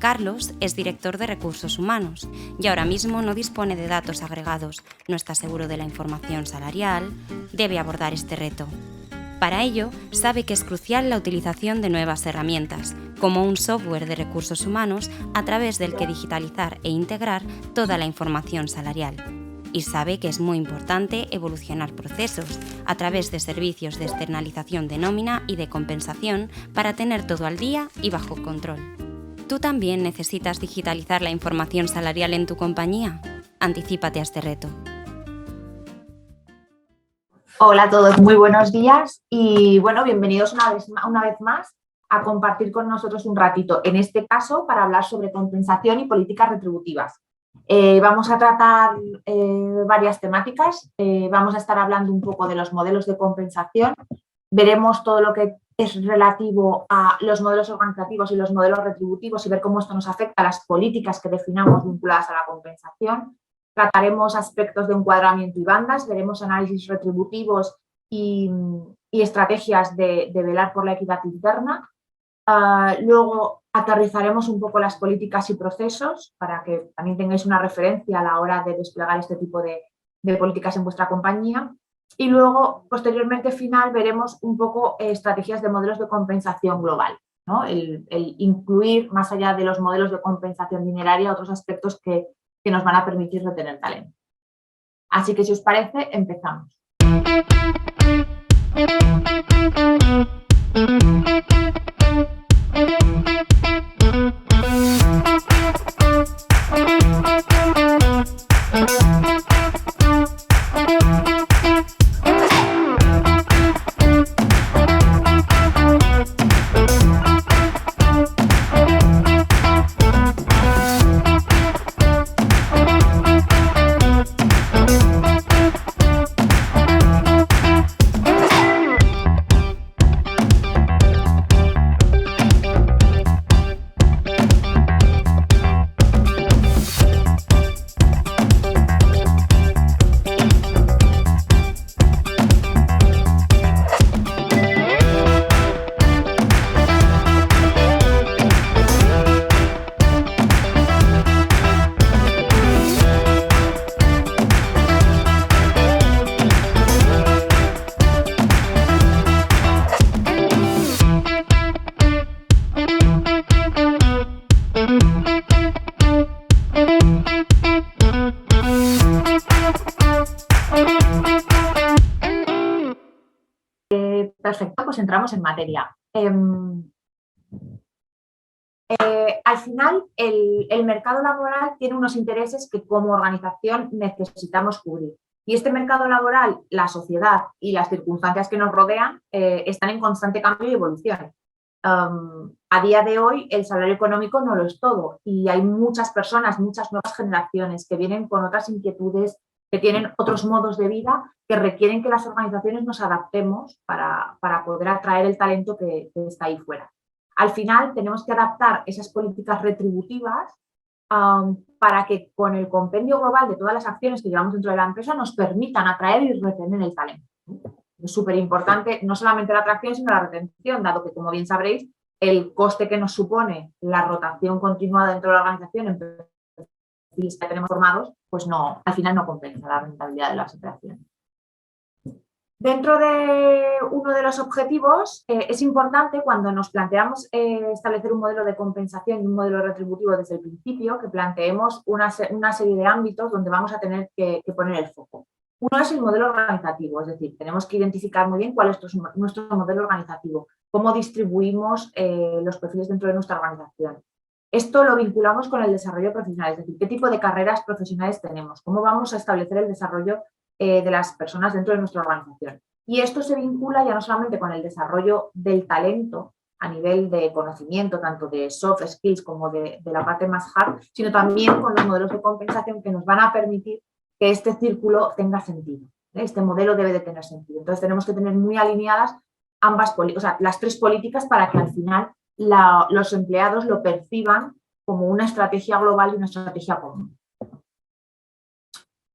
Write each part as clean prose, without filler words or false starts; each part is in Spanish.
Carlos es director de Recursos Humanos y ahora mismo no dispone de datos agregados, no está seguro de la información salarial, debe abordar este reto. Para ello, sabe que es crucial la utilización de nuevas herramientas, como un software de recursos humanos a través del que digitalizar e integrar toda la información salarial. Y sabe que es muy importante evolucionar procesos a través de servicios de externalización de nómina y de compensación para tener todo al día y bajo control. ¿Tú también necesitas digitalizar la información salarial en tu compañía? Anticípate a este reto. Hola a todos, muy buenos días y bueno, bienvenidos una vez más a compartir con nosotros un ratito, en este caso para hablar sobre compensación y políticas retributivas. Vamos a tratar varias temáticas, vamos a estar hablando un poco de los modelos de compensación, veremos todo lo que es relativo a los modelos organizativos y los modelos retributivos y ver cómo esto nos afecta a las políticas que definamos vinculadas a la compensación. Trataremos aspectos de encuadramiento y bandas, veremos análisis retributivos y estrategias de velar por la equidad interna. Luego aterrizaremos un poco las políticas y procesos para que también tengáis una referencia a la hora de desplegar este tipo de políticas en vuestra compañía. Y luego, posteriormente, final, veremos un poco estrategias de modelos de compensación global, ¿no? El incluir, más allá de los modelos de compensación dineraria, otros aspectos que nos van a permitir retener talento. Así que, si os parece, empezamos. Perfecto, pues entramos en materia. Al final, el mercado laboral tiene unos intereses que como organización necesitamos cubrir. Y este mercado laboral, la sociedad y las circunstancias que nos rodean están en constante cambio y evolución. A día de hoy, el salario económico no lo es todo y hay muchas personas, muchas nuevas generaciones que vienen con otras inquietudes, que tienen otros modos de vida que requieren que las organizaciones nos adaptemos para poder atraer el talento que está ahí fuera. Al final tenemos que adaptar esas políticas retributivas para que con el compendio global de todas las acciones que llevamos dentro de la empresa nos permitan atraer y retener el talento. Es súper importante no solamente la atracción sino la retención, dado que, como bien sabréis, el coste que nos supone la rotación continuada dentro de la organización en perfiles que tenemos formados, pues no, al final no compensa la rentabilidad de las operaciones. Dentro de uno de los objetivos, es importante cuando nos planteamos establecer un modelo de compensación y un modelo retributivo desde el principio, que planteemos una serie de ámbitos donde vamos a tener que poner el foco. Uno es el modelo organizativo, es decir, tenemos que identificar muy bien cuál es nuestro modelo organizativo, cómo distribuimos los perfiles dentro de nuestra organización. Esto lo vinculamos con el desarrollo profesional, es decir, qué tipo de carreras profesionales tenemos, cómo vamos a establecer el desarrollo de las personas dentro de nuestra organización. Y esto se vincula ya no solamente con el desarrollo del talento a nivel de conocimiento, tanto de soft skills como de la parte más hard, sino también con los modelos de compensación que nos van a permitir que este círculo tenga sentido. Este modelo debe de tener sentido. Entonces tenemos que tener muy alineadas las tres políticas para que al final los empleados lo perciban como una estrategia global y una estrategia común.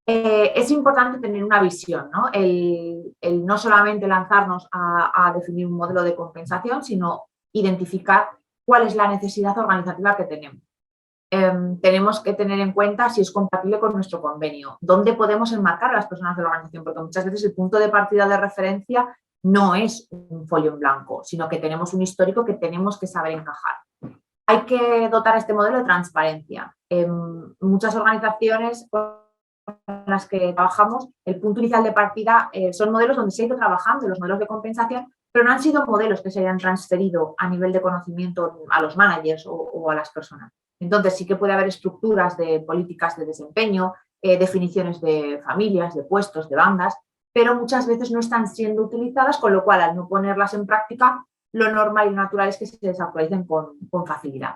Es importante tener una visión, ¿no? El no solamente lanzarnos a definir un modelo de compensación, sino identificar cuál es la necesidad organizativa que tenemos. tenemos que tener en cuenta si es compatible con nuestro convenio, dónde podemos enmarcar a las personas de la organización, porque muchas veces el punto de partida de referencia no es un folio en blanco, sino que tenemos un histórico que tenemos que saber encajar. Hay que dotar este modelo de transparencia. En muchas organizaciones con las que trabajamos, el punto inicial de partida son modelos donde se ha ido trabajando, los modelos de compensación, pero no han sido modelos que se hayan transferido a nivel de conocimiento a los managers o a las personas. Entonces sí que puede haber estructuras de políticas de desempeño, definiciones de familias, de puestos, de bandas, pero muchas veces no están siendo utilizadas, con lo cual al no ponerlas en práctica, lo normal y natural es que se desactualicen con facilidad.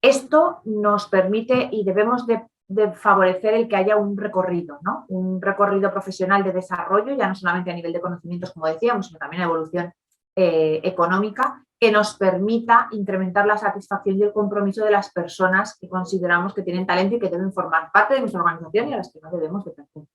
Esto nos permite y debemos de favorecer el que haya un recorrido, ¿no? Un recorrido profesional de desarrollo, ya no solamente a nivel de conocimientos, como decíamos, sino también a evolución económica, que nos permita incrementar la satisfacción y el compromiso de las personas que consideramos que tienen talento y que deben formar parte de nuestra organización y a las que no debemos de pertenecer.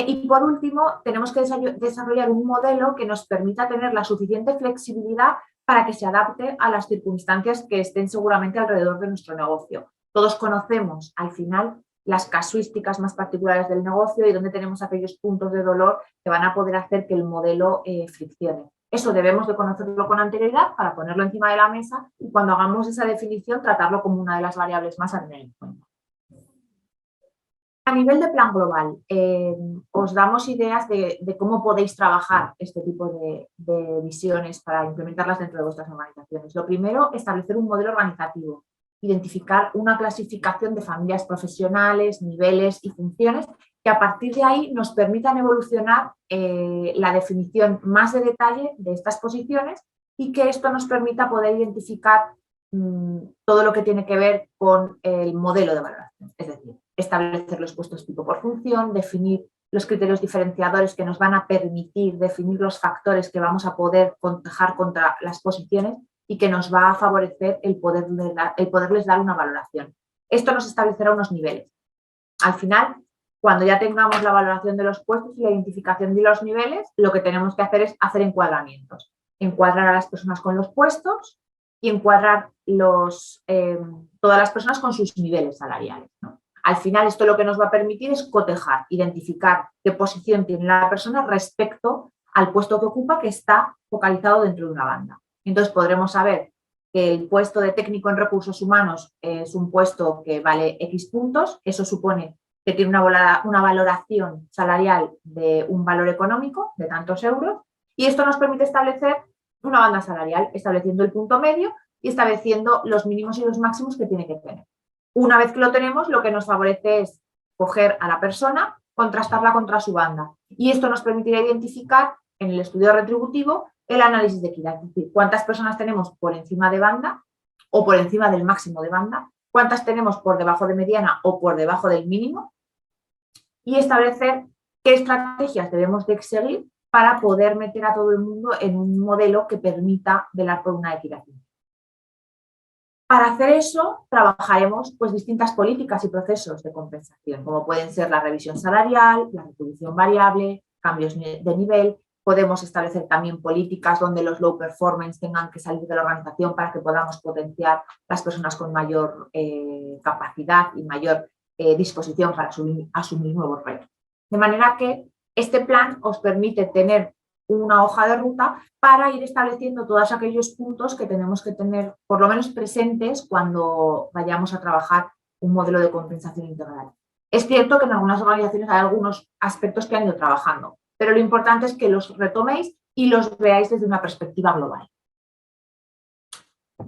Y por último, tenemos que desarrollar un modelo que nos permita tener la suficiente flexibilidad para que se adapte a las circunstancias que estén seguramente alrededor de nuestro negocio. Todos conocemos, al final, las casuísticas más particulares del negocio y donde tenemos aquellos puntos de dolor que van a poder hacer que el modelo friccione. Eso debemos de conocerlo con anterioridad para ponerlo encima de la mesa y cuando hagamos esa definición tratarlo como una de las variables más a tener en cuenta. A nivel de plan global, os damos ideas de cómo podéis trabajar este tipo de visiones para implementarlas dentro de vuestras organizaciones. Lo primero, establecer un modelo organizativo, identificar una clasificación de familias profesionales, niveles y funciones que a partir de ahí nos permitan evolucionar la definición más de detalle de estas posiciones y que esto nos permita poder identificar todo lo que tiene que ver con el modelo de valoración, es decir, establecer los puestos tipo por función, definir los criterios diferenciadores que nos van a permitir definir los factores que vamos a poder cotejar contra las posiciones y que nos va a favorecer el poderles dar una valoración. Esto nos establecerá unos niveles. Al final, cuando ya tengamos la valoración de los puestos y la identificación de los niveles, lo que tenemos que hacer es hacer encuadramientos. Encuadrar a las personas con los puestos y encuadrar todas las personas con sus niveles salariales, ¿no? Al final, esto lo que nos va a permitir es cotejar, identificar qué posición tiene la persona respecto al puesto que ocupa que está focalizado dentro de una banda. Entonces, podremos saber que el puesto de técnico en recursos humanos es un puesto que vale X puntos, eso supone que tiene una valoración salarial de un valor económico de tantos euros y esto nos permite establecer una banda salarial, estableciendo el punto medio y estableciendo los mínimos y los máximos que tiene que tener. Una vez que lo tenemos, lo que nos favorece es coger a la persona, contrastarla contra su banda. Y esto nos permitirá identificar en el estudio retributivo el análisis de equidad, es decir, cuántas personas tenemos por encima de banda o por encima del máximo de banda, cuántas tenemos por debajo de mediana o por debajo del mínimo y establecer qué estrategias debemos de seguir para poder meter a todo el mundo en un modelo que permita velar por una equidad. Para hacer eso, trabajaremos pues, distintas políticas y procesos de compensación, como pueden ser la revisión salarial, la retribución variable, cambios de nivel. Podemos establecer también políticas donde los low performance tengan que salir de la organización para que podamos potenciar las personas con mayor capacidad y mayor disposición para asumir nuevos retos. De manera que este plan os permite tener una hoja de ruta para ir estableciendo todos aquellos puntos que tenemos que tener por lo menos presentes cuando vayamos a trabajar un modelo de compensación integral. Es cierto que en algunas organizaciones hay algunos aspectos que han ido trabajando, pero lo importante es que los retoméis y los veáis desde una perspectiva global.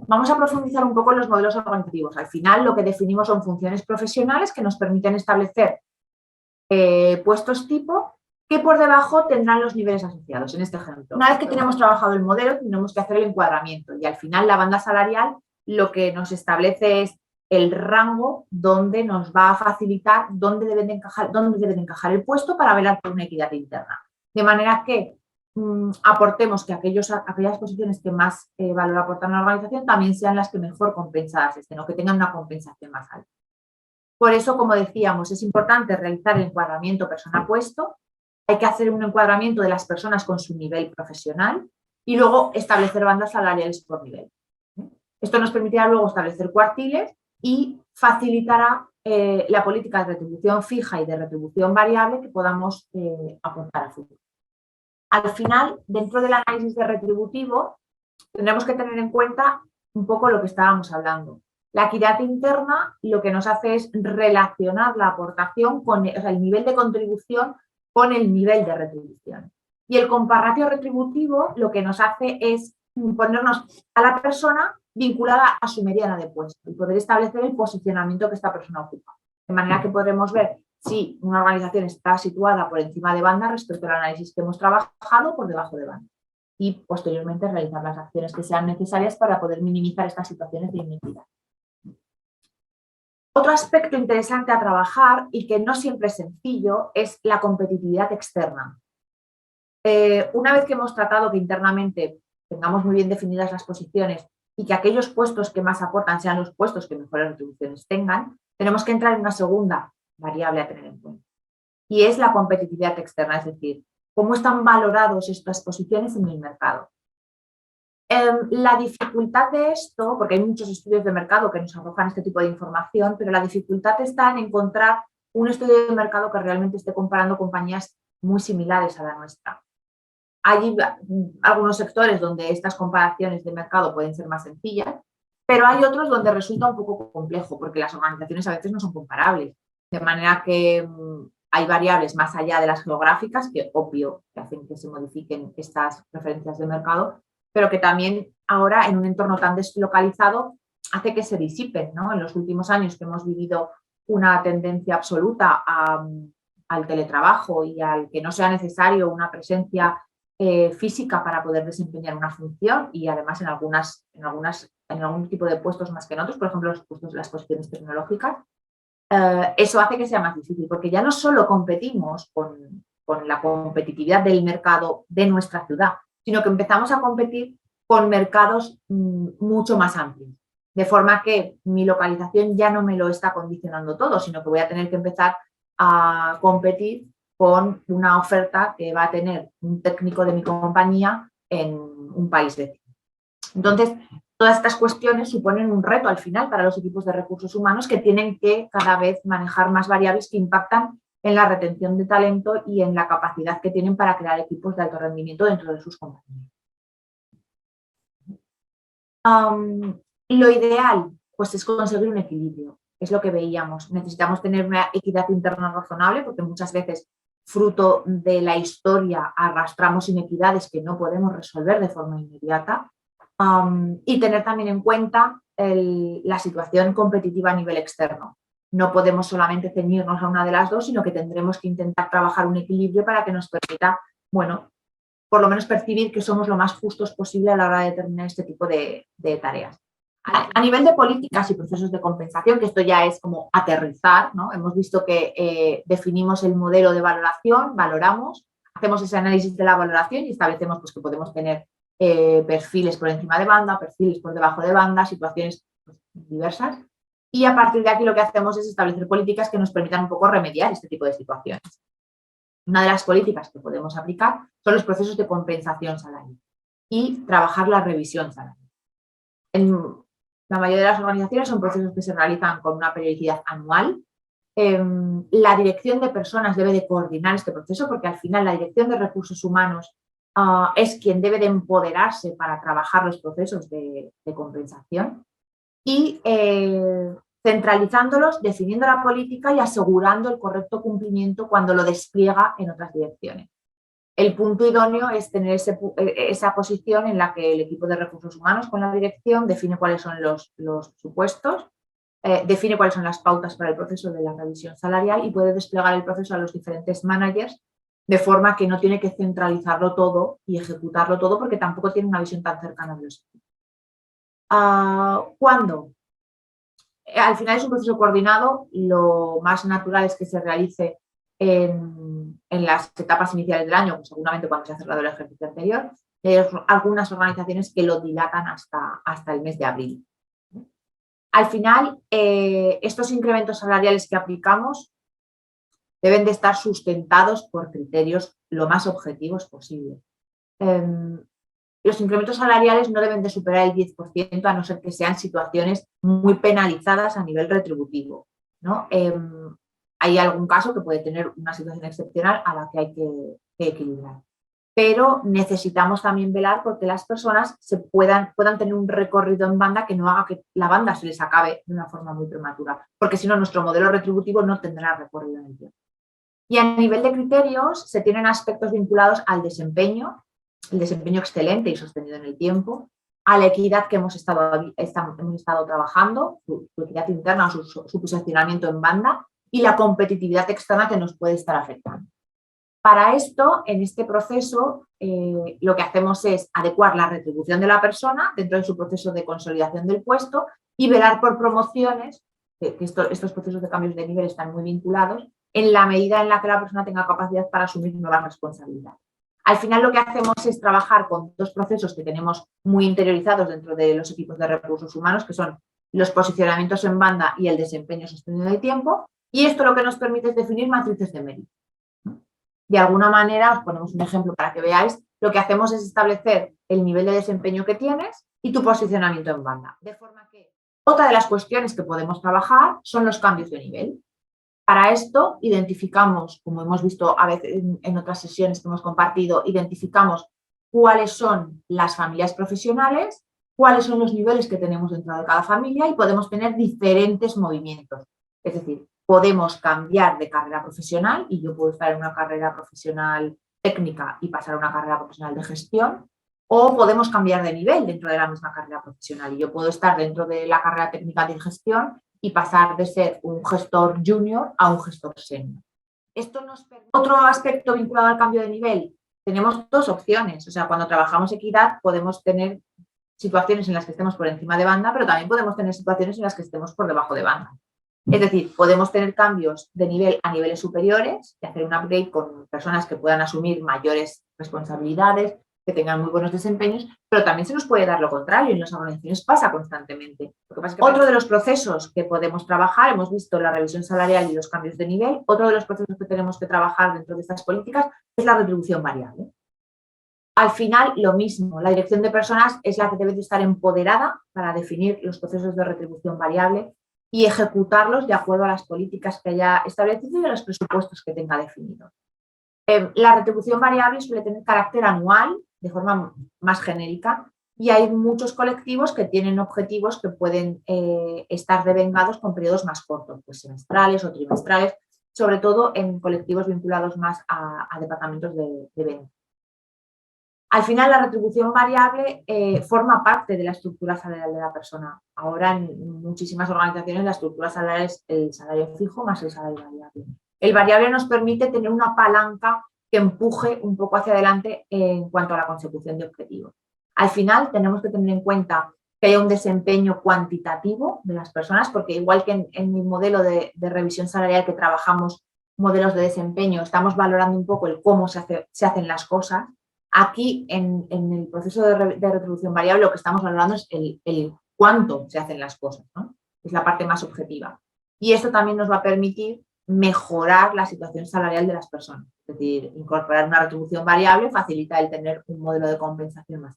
Vamos a profundizar un poco en los modelos organizativos. Al final lo que definimos son funciones profesionales que nos permiten establecer puestos tipo que por debajo tendrán los niveles asociados, en este ejemplo. Una vez que tenemos trabajado el modelo, tenemos que hacer el encuadramiento y al final la banda salarial lo que nos establece es el rango donde nos va a facilitar dónde debe de encajar el puesto para velar por una equidad interna. De manera que aportemos que aquellas posiciones que más valor aportan a la organización también sean las que mejor compensadas estén o que tengan una compensación más alta. Por eso, como decíamos, es importante realizar el encuadramiento persona-puesto. Hay que hacer un encuadramiento de las personas con su nivel profesional y luego establecer bandas salariales por nivel. Esto nos permitirá luego establecer cuartiles y facilitará la política de retribución fija y de retribución variable que podamos aportar a futuro. Al final, dentro del análisis de retributivo, tendremos que tener en cuenta un poco lo que estábamos hablando. La equidad interna lo que nos hace es relacionar la aportación con el nivel de contribución con el nivel de retribución. Y el comparativo retributivo lo que nos hace es ponernos a la persona vinculada a su mediana de puesto y poder establecer el posicionamiento que esta persona ocupa. De manera que podremos ver si una organización está situada por encima de banda respecto al análisis que hemos trabajado o por debajo de banda. Y posteriormente realizar las acciones que sean necesarias para poder minimizar estas situaciones de inequidad. Otro aspecto interesante a trabajar y que no siempre es sencillo es la competitividad externa. Una vez que hemos tratado que internamente tengamos muy bien definidas las posiciones y que aquellos puestos que más aportan sean los puestos que mejores retribuciones tengan, tenemos que entrar en una segunda variable a tener en cuenta. Y es la competitividad externa, es decir, cómo están valorados estas posiciones en el mercado. La dificultad de esto, porque hay muchos estudios de mercado que nos arrojan este tipo de información, pero la dificultad está en encontrar un estudio de mercado que realmente esté comparando compañías muy similares a la nuestra. Hay algunos sectores donde estas comparaciones de mercado pueden ser más sencillas, pero hay otros donde resulta un poco complejo, porque las organizaciones a veces no son comparables. De manera que hay variables más allá de las geográficas, que obvio que hacen que se modifiquen estas preferencias de mercado, pero que también ahora en un entorno tan deslocalizado hace que se disipen, ¿no? En los últimos años que hemos vivido una tendencia absoluta al teletrabajo y al que no sea necesario una presencia física para poder desempeñar una función y además en algún tipo de puestos más que en otros, por ejemplo las posiciones tecnológicas, eso hace que sea más difícil, porque ya no solo competimos con la competitividad del mercado de nuestra ciudad, sino que empezamos a competir con mercados mucho más amplios. De forma que mi localización ya no me lo está condicionando todo, sino que voy a tener que empezar a competir con una oferta que va a tener un técnico de mi compañía en un país vecino. Entonces, todas estas cuestiones suponen un reto al final para los equipos de recursos humanos que tienen que cada vez manejar más variables que impactan en la retención de talento y en la capacidad que tienen para crear equipos de alto rendimiento dentro de sus compañías. Lo ideal, pues, es conseguir un equilibrio. Es lo que veíamos. Necesitamos tener una equidad interna razonable porque muchas veces, fruto de la historia, arrastramos inequidades que no podemos resolver de forma inmediata. Y tener también en cuenta la situación competitiva a nivel externo. No podemos solamente ceñirnos a una de las dos, sino que tendremos que intentar trabajar un equilibrio para que nos permita, bueno, por lo menos percibir que somos lo más justos posible a la hora de determinar este tipo de tareas. A nivel de políticas y procesos de compensación, que esto ya es como aterrizar, ¿no? Hemos visto que definimos el modelo de valoración, valoramos, hacemos ese análisis de la valoración y establecemos pues, que podemos tener perfiles por encima de banda, perfiles por debajo de banda, situaciones pues, diversas. Y a partir de aquí lo que hacemos es establecer políticas que nos permitan un poco remediar este tipo de situaciones. Una de las políticas que podemos aplicar son los procesos de compensación salarial y trabajar la revisión salarial. En la mayoría de las organizaciones son procesos que se realizan con una periodicidad anual. La dirección de personas debe de coordinar este proceso porque al final la dirección de recursos humanos es quien debe de empoderarse para trabajar los procesos de compensación y centralizándolos, definiendo la política y asegurando el correcto cumplimiento cuando lo despliega en otras direcciones. El punto idóneo es tener esa posición en la que el equipo de recursos humanos con la dirección define cuáles son los supuestos, define cuáles son las pautas para el proceso de la revisión salarial y puede desplegar el proceso a los diferentes managers de forma que no tiene que centralizarlo todo y ejecutarlo todo porque tampoco tiene una visión tan cercana de los equipos. ¿Cuándo? Al final es un proceso coordinado, lo más natural es que se realice en las etapas iniciales del año, pues seguramente cuando se ha cerrado el ejercicio anterior. Hay algunas organizaciones que lo dilatan hasta el mes de abril. Al final, estos incrementos salariales que aplicamos deben de estar sustentados por criterios lo más objetivos posible. Los incrementos salariales no deben de superar el 10%, a no ser que sean situaciones muy penalizadas a nivel retributivo, ¿no? Hay algún caso que puede tener una situación excepcional a la que hay que equilibrar. Pero necesitamos también velar porque las personas puedan tener un recorrido en banda que no haga que la banda se les acabe de una forma muy prematura, porque si no, nuestro modelo retributivo no tendrá recorrido en el tiempo. Y a nivel de criterios, se tienen aspectos vinculados al desempeño, el desempeño excelente y sostenido en el tiempo, a la equidad que hemos estado trabajando, su equidad interna, su posicionamiento en banda, y la competitividad externa que nos puede estar afectando. Para esto, en este proceso, lo que hacemos es adecuar la retribución de la persona dentro de su proceso de consolidación del puesto y velar por promociones, que estos procesos de cambios de nivel están muy vinculados, en la medida en la que la persona tenga capacidad para asumir nuevas responsabilidades. Al final lo que hacemos es trabajar con dos procesos que tenemos muy interiorizados dentro de los equipos de recursos humanos, que son los posicionamientos en banda y el desempeño sostenido en el tiempo, y esto lo que nos permite es definir matrices de mérito. De alguna manera, os ponemos un ejemplo para que veáis, lo que hacemos es establecer el nivel de desempeño que tienes y tu posicionamiento en banda. De forma que otra de las cuestiones que podemos trabajar son los cambios de nivel. Para esto identificamos, como hemos visto a veces en otras sesiones que hemos compartido, identificamos cuáles son las familias profesionales, cuáles son los niveles que tenemos dentro de cada familia y podemos tener diferentes movimientos. Es decir, podemos cambiar de carrera profesional y yo puedo estar en una carrera profesional técnica y pasar a una carrera profesional de gestión, o podemos cambiar de nivel dentro de la misma carrera profesional y yo puedo estar dentro de la carrera técnica de gestión y pasar de ser un gestor junior a un gestor senior. Esto nos permite. Otro aspecto vinculado al cambio de nivel, tenemos dos opciones, o sea, cuando trabajamos equidad podemos tener situaciones en las que estemos por encima de banda, pero también podemos tener situaciones en las que estemos por debajo de banda. Es decir, podemos tener cambios de nivel a niveles superiores y hacer un upgrade con personas que puedan asumir mayores responsabilidades, que tengan muy buenos desempeños, pero también se nos puede dar lo contrario, en las organizaciones pasa constantemente. Lo que pasa es que otro de los procesos que podemos trabajar, hemos visto la revisión salarial y los cambios de nivel, otro de los procesos que tenemos que trabajar dentro de estas políticas es la retribución variable. Al final, lo mismo, la dirección de personas es la que debe de estar empoderada para definir los procesos de retribución variable y ejecutarlos de acuerdo a las políticas que haya establecido y a los presupuestos que tenga definidos. La retribución variable suele tener carácter anual, de forma más genérica, y hay muchos colectivos que tienen objetivos que pueden estar devengados con periodos más cortos, pues semestrales o trimestrales, sobre todo en colectivos vinculados más a departamentos de venta. Al final, la retribución variable forma parte de la estructura salarial de la persona. Ahora, en muchísimas organizaciones, la estructura salarial es el salario fijo más el salario variable. El variable nos permite tener una palanca que empuje un poco hacia adelante en cuanto a la consecución de objetivos. Al final, tenemos que tener en cuenta que haya un desempeño cuantitativo de las personas, porque igual que en mi modelo de revisión salarial que trabajamos modelos de desempeño, estamos valorando un poco el cómo se hacen las cosas. Aquí, en el proceso de retribución variable, lo que estamos valorando es el cuánto se hacen las cosas, ¿no? Es la parte más objetiva. Y esto también nos va a permitir mejorar la situación salarial de las personas. Es decir, incorporar una retribución variable facilita el tener un modelo de compensación más.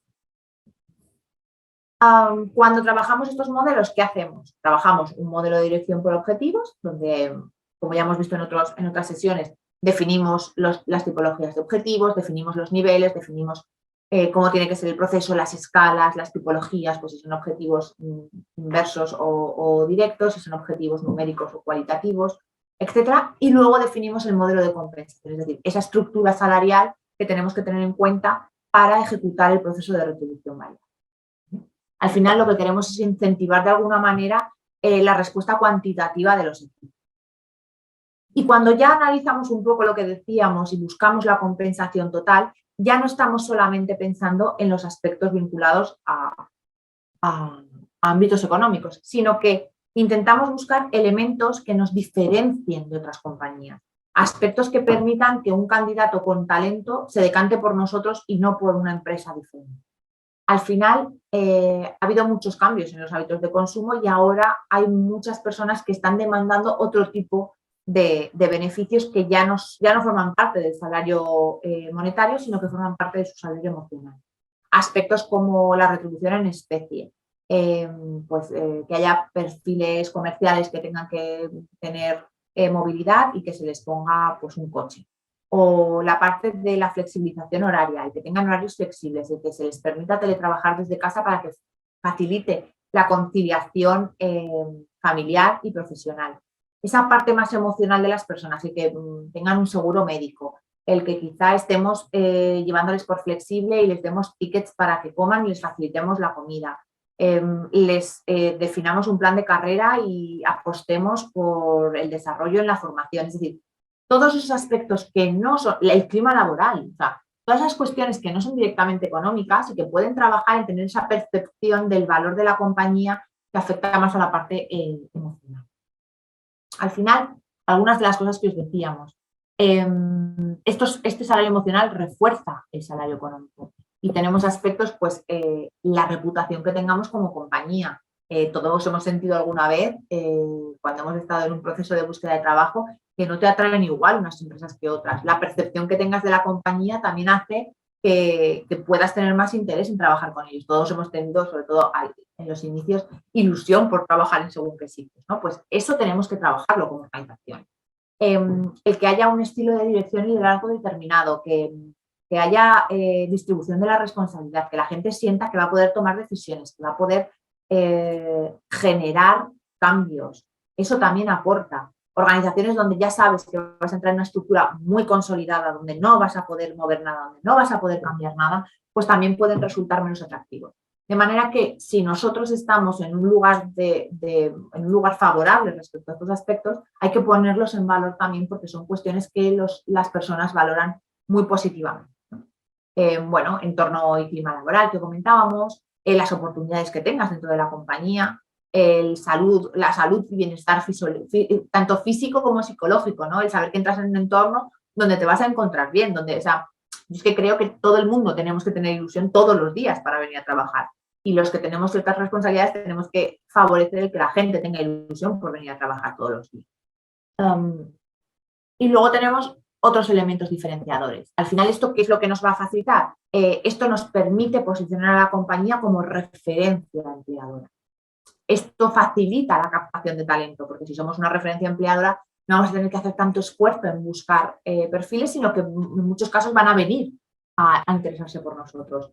Cuando trabajamos estos modelos, ¿qué hacemos? Trabajamos un modelo de dirección por objetivos, donde, como ya hemos visto en otras sesiones, definimos las tipologías de objetivos, definimos los niveles, definimos cómo tiene que ser el proceso, las escalas, las tipologías, pues si son objetivos inversos o directos, si son objetivos numéricos o cualitativos, etcétera. Y luego definimos el modelo de compensación, es decir, esa estructura salarial que tenemos que tener en cuenta para ejecutar el proceso de retribución variable. Al final, lo que queremos es incentivar de alguna manera la respuesta cuantitativa de los equipos. Y cuando ya analizamos un poco lo que decíamos y buscamos la compensación total, ya no estamos solamente pensando en los aspectos vinculados a ámbitos económicos, sino que intentamos buscar elementos que nos diferencien de otras compañías, aspectos que permitan que un candidato con talento se decante por nosotros y no por una empresa diferente. Al final, ha habido muchos cambios en los hábitos de consumo y ahora hay muchas personas que están demandando otro tipo de beneficios que ya no forman parte del salario monetario, sino que forman parte de su salario emocional. aspectos como la retribución en especie, que haya perfiles comerciales que tengan que tener movilidad y que se les ponga pues, un coche. O la parte de la flexibilización horaria, el que tengan horarios flexibles, el que se les permita teletrabajar desde casa para que facilite la conciliación familiar y profesional. Esa parte más emocional de las personas, el que tengan un seguro médico, el que quizá estemos llevándoles por flexible y les demos tickets para que coman y les facilitemos la comida. Les definamos un plan de carrera y apostemos por el desarrollo en la formación. Es decir, todos esos aspectos que no son, el clima laboral, o sea, todas esas cuestiones que no son directamente económicas y que pueden trabajar en tener esa percepción del valor de la compañía que afecta más a la parte emocional. Al final, algunas de las cosas que os decíamos, este salario emocional refuerza el salario económico y tenemos aspectos, pues, la reputación que tengamos como compañía. Todos hemos sentido alguna vez, cuando hemos estado en un proceso de búsqueda de trabajo, que no te atraen igual unas empresas que otras. La percepción que tengas de la compañía también hace que puedas tener más interés en trabajar con ellos. Todos hemos tenido, sobre todo en los inicios, ilusión por trabajar en según qué sitios, ¿no? Pues eso tenemos que trabajarlo como organización. El que haya un estilo de dirección y liderazgo determinado, que haya distribución de la responsabilidad, que la gente sienta que va a poder tomar decisiones, que va a poder generar cambios. Eso también aporta. Organizaciones donde ya sabes que vas a entrar en una estructura muy consolidada, donde no vas a poder mover nada, donde no vas a poder cambiar nada, pues también pueden resultar menos atractivos. De manera que si nosotros estamos en un lugar, en un lugar favorable respecto a estos aspectos, hay que ponerlos en valor también porque son cuestiones que las personas valoran muy positivamente. Bueno, entorno y clima laboral que comentábamos, las oportunidades que tengas dentro de la compañía, la salud y bienestar tanto físico como psicológico, ¿no? El saber que entras en un entorno donde te vas a encontrar bien, donde, o sea, yo es que creo que todo el mundo tenemos que tener ilusión todos los días para venir a trabajar. Y los que tenemos ciertas responsabilidades tenemos que favorecer el que la gente tenga ilusión por venir a trabajar todos los días. Y luego tenemos otros elementos diferenciadores. Al final, ¿esto qué es lo que nos va a facilitar? Esto nos permite posicionar a la compañía como referencia empleadora. Esto facilita la captación de talento, porque si somos una referencia empleadora no vamos a tener que hacer tanto esfuerzo en buscar perfiles, sino que en muchos casos van a venir a interesarse por nosotros.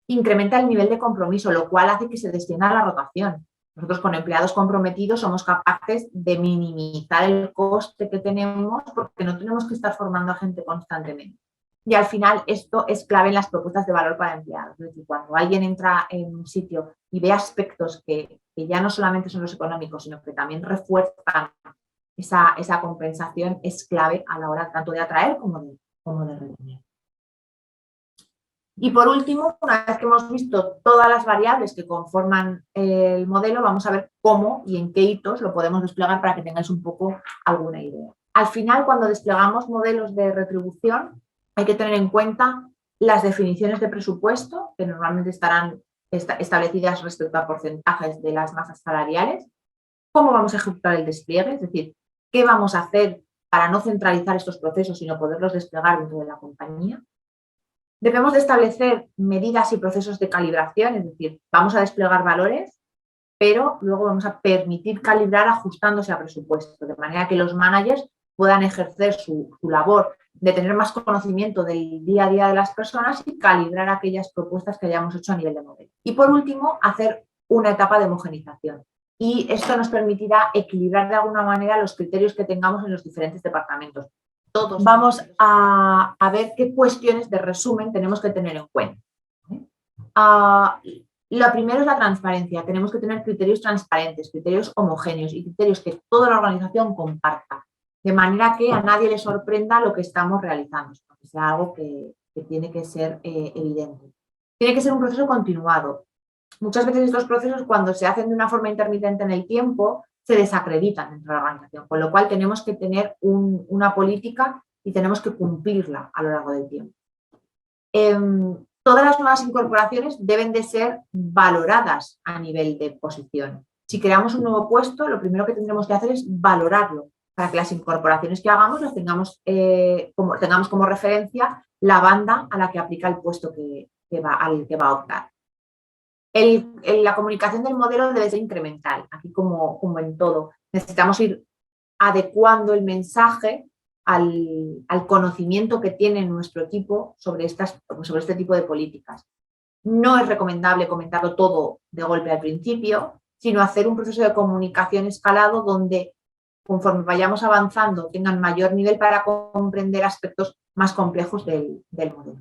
Incrementa el nivel de compromiso, lo cual hace que se descienda la rotación. Nosotros con empleados comprometidos somos capaces de minimizar el coste que tenemos porque no tenemos que estar formando a gente constantemente. Y al final esto es clave en las propuestas de valor para empleados. Es decir, cuando alguien entra en un sitio y ve aspectos que ya no solamente son los económicos, sino que también refuerzan esa compensación, es clave a la hora tanto de atraer como de retener. Y por último, una vez que hemos visto todas las variables que conforman el modelo, vamos a ver cómo y en qué hitos lo podemos desplegar para que tengáis un poco alguna idea. Al final, cuando desplegamos modelos de retribución, hay que tener en cuenta las definiciones de presupuesto, que normalmente estarán establecidas respecto a porcentajes de las masas salariales, cómo vamos a ejecutar el despliegue, es decir, qué vamos a hacer para no centralizar estos procesos, sino poderlos desplegar dentro de la compañía. Debemos de establecer medidas y procesos de calibración, es decir, vamos a desplegar valores, pero luego vamos a permitir calibrar ajustándose a presupuesto, de manera que los managers puedan ejercer su labor de tener más conocimiento del día a día de las personas y calibrar aquellas propuestas que hayamos hecho a nivel de modelo. Y por último, hacer una etapa de homogenización. Y esto nos permitirá equilibrar de alguna manera los criterios que tengamos en los diferentes departamentos. Todos vamos a ver qué cuestiones de resumen tenemos que tener en cuenta. Lo primero es la transparencia. Tenemos que tener criterios transparentes, criterios homogéneos y criterios que toda la organización comparta, de manera que a nadie le sorprenda lo que estamos realizando, que sea algo que tiene que ser evidente. Tiene que ser un proceso continuado. Muchas veces estos procesos, cuando se hacen de una forma intermitente en el tiempo, se desacreditan dentro de la organización, con lo cual tenemos que tener una política y tenemos que cumplirla a lo largo del tiempo. Todas las nuevas incorporaciones deben de ser valoradas a nivel de posición. Si creamos un nuevo puesto, lo primero que tendremos que hacer es valorarlo, para que las incorporaciones que hagamos las tengamos como referencia la banda a la que aplica el puesto que al que va a optar. La comunicación del modelo debe ser incremental, aquí como en todo. Necesitamos ir adecuando el mensaje al conocimiento que tiene nuestro equipo sobre este tipo de políticas. No es recomendable comentarlo todo de golpe al principio, sino hacer un proceso de comunicación escalado donde, conforme vayamos avanzando, tengan mayor nivel para comprender aspectos más complejos del modelo.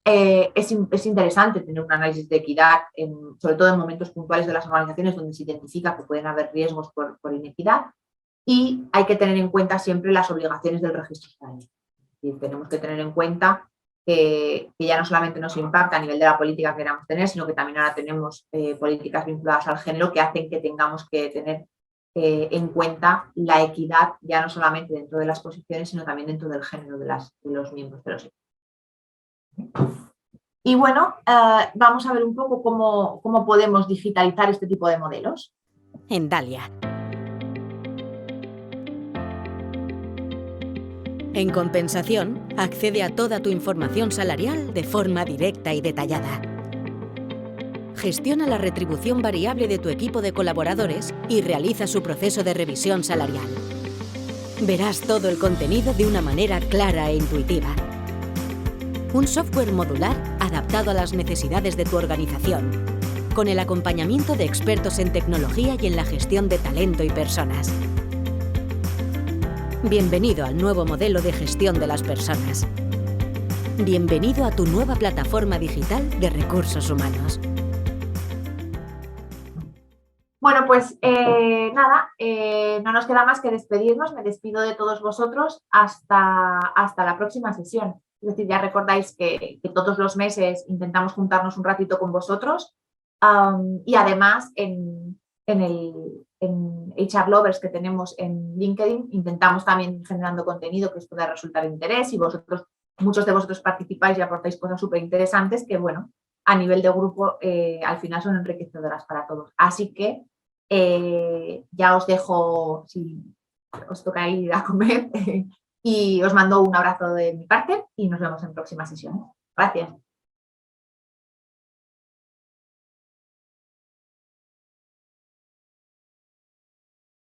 Es interesante tener un análisis de equidad, sobre todo en momentos puntuales de las organizaciones donde se identifica que pueden haber riesgos por inequidad, y hay que tener en cuenta siempre las obligaciones del registro sanitario. Tenemos que tener en cuenta que ya no solamente nos impacta a nivel de la política que queramos tener, sino que también ahora tenemos políticas vinculadas al género que hacen que tengamos que tener en cuenta la equidad ya no solamente dentro de las posiciones, sino también dentro del género de los miembros de los equipos. Y bueno, vamos a ver un poco cómo podemos digitalizar este tipo de modelos. En Dalia. En compensación, accede a toda tu información salarial de forma directa y detallada. Gestiona la retribución variable de tu equipo de colaboradores y realiza su proceso de revisión salarial. Verás todo el contenido de una manera clara e intuitiva. Un software modular adaptado a las necesidades de tu organización, con el acompañamiento de expertos en tecnología y en la gestión de talento y personas. Bienvenido al nuevo modelo de gestión de las personas. Bienvenido a tu nueva plataforma digital de recursos humanos. Bueno, pues nada, no nos queda más que despedirnos. Me despido de todos vosotros hasta la próxima sesión. Es decir, ya recordáis que todos los meses intentamos juntarnos un ratito con vosotros, y además en HR Lovers que tenemos en LinkedIn intentamos también generando contenido que os pueda resultar de interés, y muchos de vosotros participáis y aportáis cosas súper interesantes que, bueno, a nivel de grupo al final son enriquecedoras para todos. Así que ya os dejo, si os toca ir a comer, y os mando un abrazo de mi parte y nos vemos en próximas sesiones. Gracias.